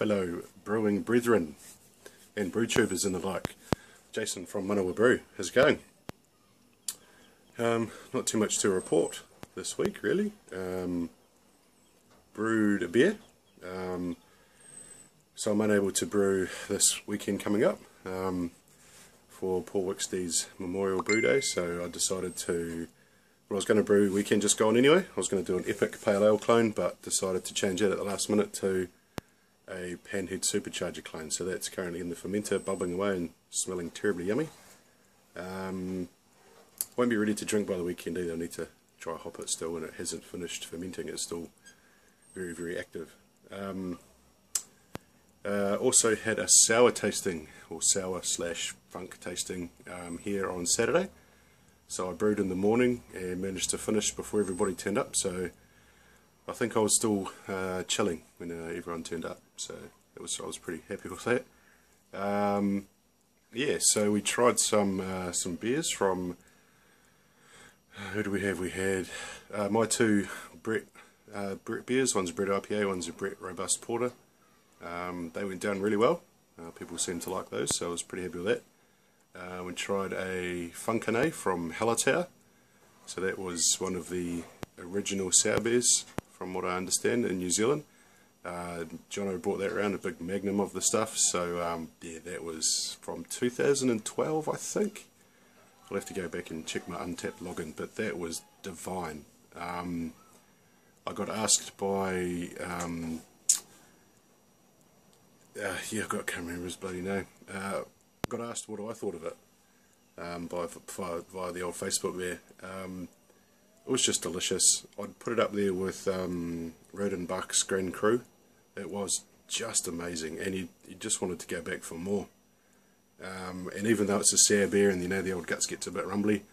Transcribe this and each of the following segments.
fellow brewing brethren and brew tubers and the like. Jason from Brew. How's it going? Not too much to report this week really. Brewed a beer, so I'm unable to brew this weekend coming up for Paul Wixty's Memorial Brew Day, so I decided to, well, I was going to brew weekend just gone anyway. I was going to do an epic pale ale clone, but decided to change that at the last minute to a panhead supercharger clone, so that's currently in the fermenter bubbling away and smelling terribly yummy. Won't be ready to drink by the weekend either. I need to dry hop it still, and it hasn't finished fermenting. It's still very, very active. Also had a sour tasting, or sour slash funk tasting here on Saturday. So I brewed in the morning and managed to finish before everybody turned up, so I think I was still chilling when everyone turned up, so I was pretty happy with that. Yeah, so we tried some beers from, who do we have? We had my two Brett beers. One's a Brett IPA, one's a Brett Robust Porter. They went down really well. People seemed to like those, so I was pretty happy with that. We tried a Funkane from Hallertau. So that was one of the original sour beers, from what I understand, in New Zealand. Jono brought that around, a big magnum of the stuff. So yeah, that was from 2012, I think. I'll have to go back and check my Untapped login, but that was divine. I got asked by yeah, I can't remember his bloody name. Got asked what I thought of it via the old Facebook there. It was just delicious. I'd put it up there with Rodenbach's Grand Cru. It was just amazing, and you just wanted to go back for more. And even though it's a sour beer, and you know the old guts gets a bit rumbly,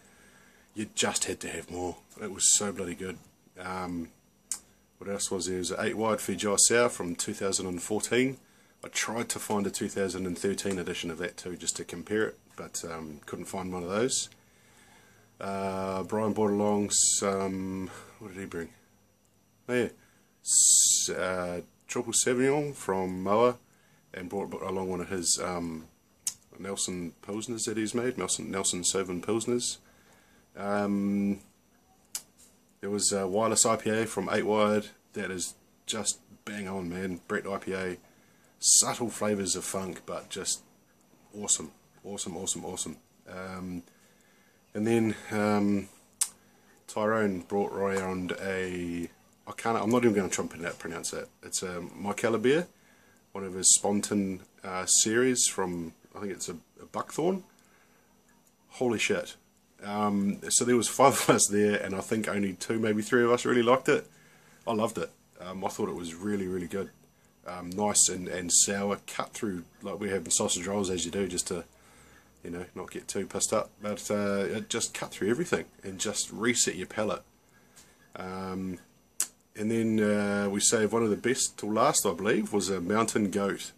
you just had to have more. It was so bloody good. What else was there? It was an 8 wide Fiji Sour from 2014. I tried to find a 2013 edition of that too, just to compare it, but couldn't find one of those. Brian brought along some, what did he bring? Oh yeah, Triple Sauvignon from Moa, and brought along one of his Nelson Pilsners that he's made, Nelson Sauvin Pilsners. There was a Wireless IPA from 8 Wide, that is just bang on, man. Brett IPA, subtle flavours of funk, but just awesome, awesome, awesome, awesome. And then Tyrone brought around a, I'm not even going to try and pronounce that. It's a Michaela beer, one of his Spontan series from, I think it's a Buckthorn. Holy shit. So there was 5 of us there, and I think only 2, maybe 3 of us really liked it. I loved it. I thought it was really, really good. Nice and sour, cut through like we have in sausage rolls, as you do, just to, you know, not get too pissed up. But it just cut through everything and just reset your palate. And then we saved one of the best till last, I believe, was a Mountain Goat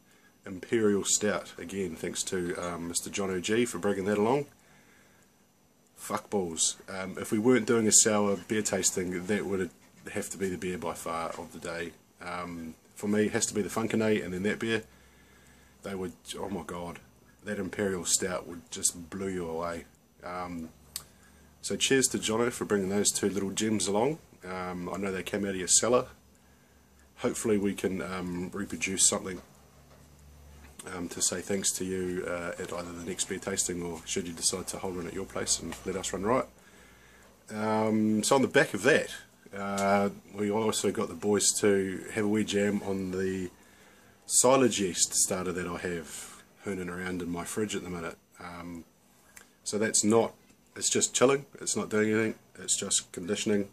Imperial Stout. Again, thanks to Mr. Jono G for bringing that along. Fuck balls. If we weren't doing a sour beer tasting, that would have to be the beer by far of the day. For me, it has to be the Funkane, and then that beer. They would, oh my god, that Imperial Stout would just blow you away. So cheers to Jono for bringing those 2 little gems along. I know they came out of your cellar. Hopefully we can reproduce something to say thanks to you at either the next beer tasting, or should you decide to hold one at your place and let us run riot. So on the back of that, we also got the boys to have a wee jam on the silage yeast starter that I have hooning around in my fridge at the minute. So that's not, it's just chilling, it's not doing anything, it's just conditioning.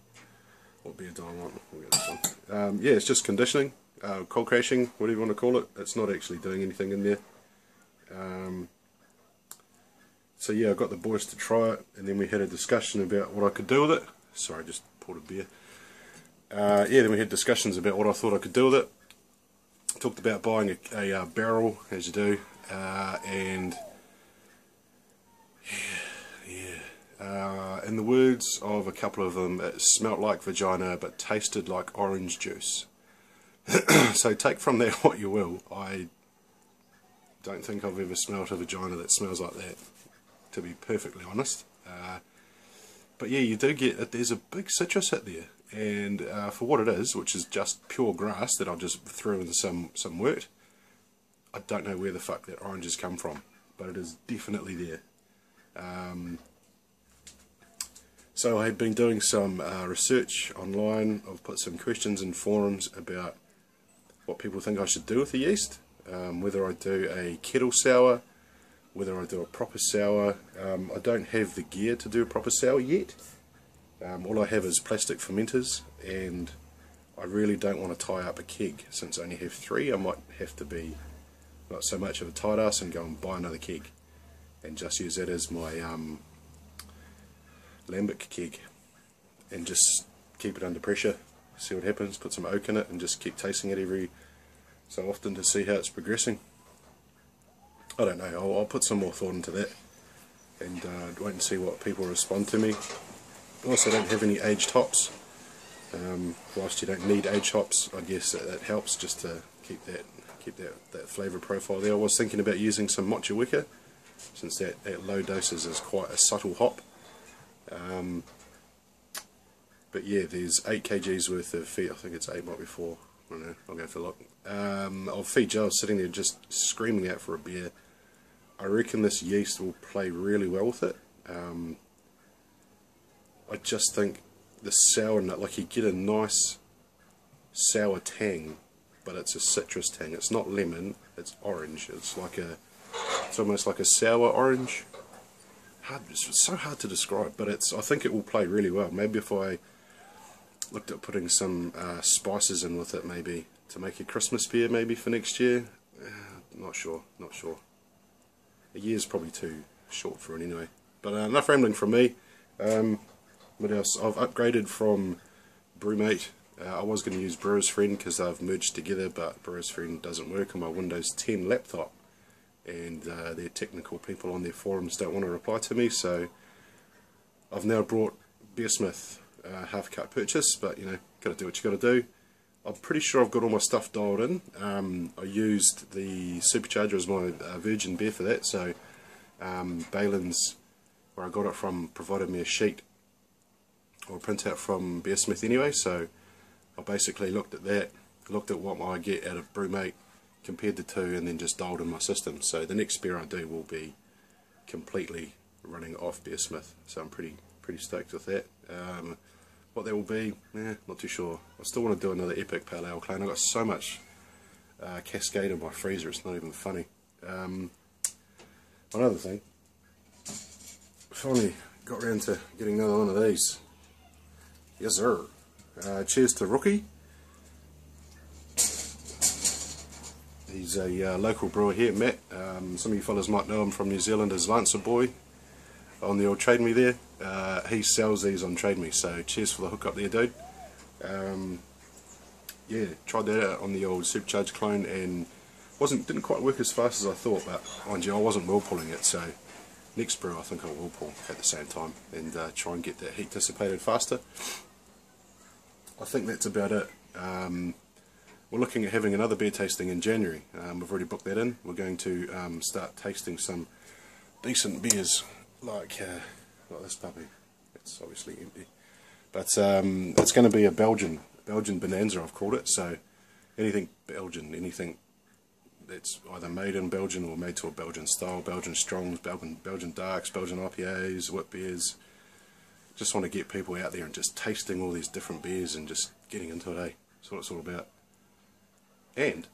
What beer do I want? We'll get this one. Yeah, it's just conditioning, cold crashing, whatever you want to call it. It's not actually doing anything in there. So yeah, I got the boys to try it, and then we had a discussion about what I could do with it. Sorry, I just poured a beer. Yeah, then we had discussions about what I thought I could do with it. Talked about buying a barrel, as you do, and in the words of a couple of them, it smelt like vagina but tasted like orange juice. So take from that what you will. I don't think I've ever smelt a vagina that smells like that, to be perfectly honest. But yeah, you do get, there's a big citrus hit there, and for what it is, which is just pure grass that I've just threw in some wort, I don't know where the fuck that orange has come from, but it is definitely there. So I've been doing some research online. I've put some questions in forums about what people think I should do with the yeast, whether I do a kettle sour, whether I do a proper sour. I don't have the gear to do a proper sour yet. All I have is plastic fermenters, and I really don't want to tie up a keg. Since I only have 3, I might have to be not so much of a tight ass and go and buy another keg and just use that as my lambic keg and just keep it under pressure, see what happens, put some oak in it and just keep tasting it every so often to see how it's progressing. I don't know, I'll put some more thought into that and wait and see what people respond to me. Also, don't have any aged hops. Whilst you don't need aged hops, I guess that helps just to keep that flavour profile there. I was thinking about using some mocha wicker, since that at low doses is quite a subtle hop. But yeah, there's 8 kgs worth of feed. I think it's 8, might be 4. I don't know, I'll go for a look. Of feed gels sitting there just screaming out for a beer. I reckon this yeast will play really well with it. I just think the sour nut, like you get a nice sour tang, but it's a citrus tang. It's not lemon, it's orange. It's almost like a sour orange. It's so hard to describe, but I think it will play really well. Maybe if I looked at putting some spices in with it, maybe to make a Christmas beer, maybe for next year. Not sure. A year's probably too short for it anyway. But enough rambling from me. What else? I've upgraded from Brewmate. I was going to use Brewer's Friend because they've merged together, but Brewer's Friend doesn't work on my Windows 10 laptop, and their technical people on their forums don't want to reply to me, so I've now brought Beersmith half cut purchase, but you know, gotta do what you gotta do. I'm pretty sure I've got all my stuff dialed in. I used the supercharger as my virgin beer for that, so Balin's, where I got it from, provided me a sheet or a printout from Beersmith anyway, so I basically looked at that, looked at what I get out of Brewmate, compared the two, and then just dialed in my system. So the next beer I do will be completely running off Beersmith, so I'm pretty stoked with that. What that will be, not too sure. I still want to do another epic pale ale clone. I've got so much Cascade in my freezer, it's not even funny. Another thing, finally got around to getting another one of these. Yes sir. Cheers to Rookie. He's a local brewer here, Matt. Some of you fellas might know him from New Zealand as Lancer Boy on the old Trade Me there. He sells these on Trade Me, so cheers for the hook up there, dude. Yeah, tried that out on the old Supercharged clone and didn't quite work as fast as I thought, but mind you, I wasn't whirlpooling it, so next brew I think I'll whirlpool at the same time and try and get that heat dissipated faster. I think that's about it. We're looking at having another beer tasting in January. We've already booked that in. We're going to start tasting some decent beers like this puppy. It's obviously empty. But it's going to be a Belgian bonanza, I've called it. So anything Belgian, anything that's either made in Belgium or made to a Belgian style, Belgian strongs, Belgian darks, Belgian IPAs, wit beers. Just want to get people out there and just tasting all these different beers and just getting into it, eh? That's what it's all about. And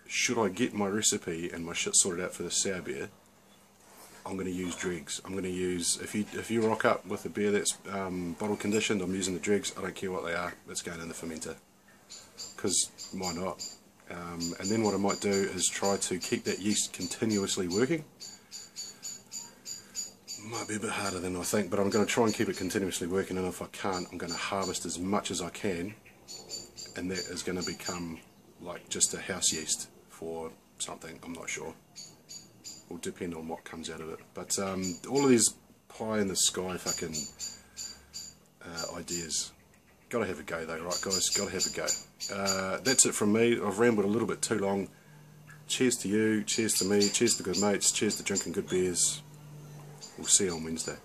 should I get my recipe and my shit sorted out for the sour beer, I'm going to use dregs. I'm going to use, if you rock up with a beer that's bottle conditioned, I'm using the dregs. I don't care what they are, it's going in the fermenter, because why not? And then what I might do is try to keep that yeast continuously working. Might be a bit harder than I think, but I'm going to try and keep it continuously working, and if I can't, I'm going to harvest as much as I can, and that is going to become like just a house yeast for something, I'm not sure. Will depend on what comes out of it. But all of these pie in the sky fucking ideas, Gotta have a go though, right guys, gotta have a go. That's it from me. I've rambled a little bit too long. Cheers to you, cheers to me, cheers to good mates, cheers to drinking good beers. We'll see you on Wednesday.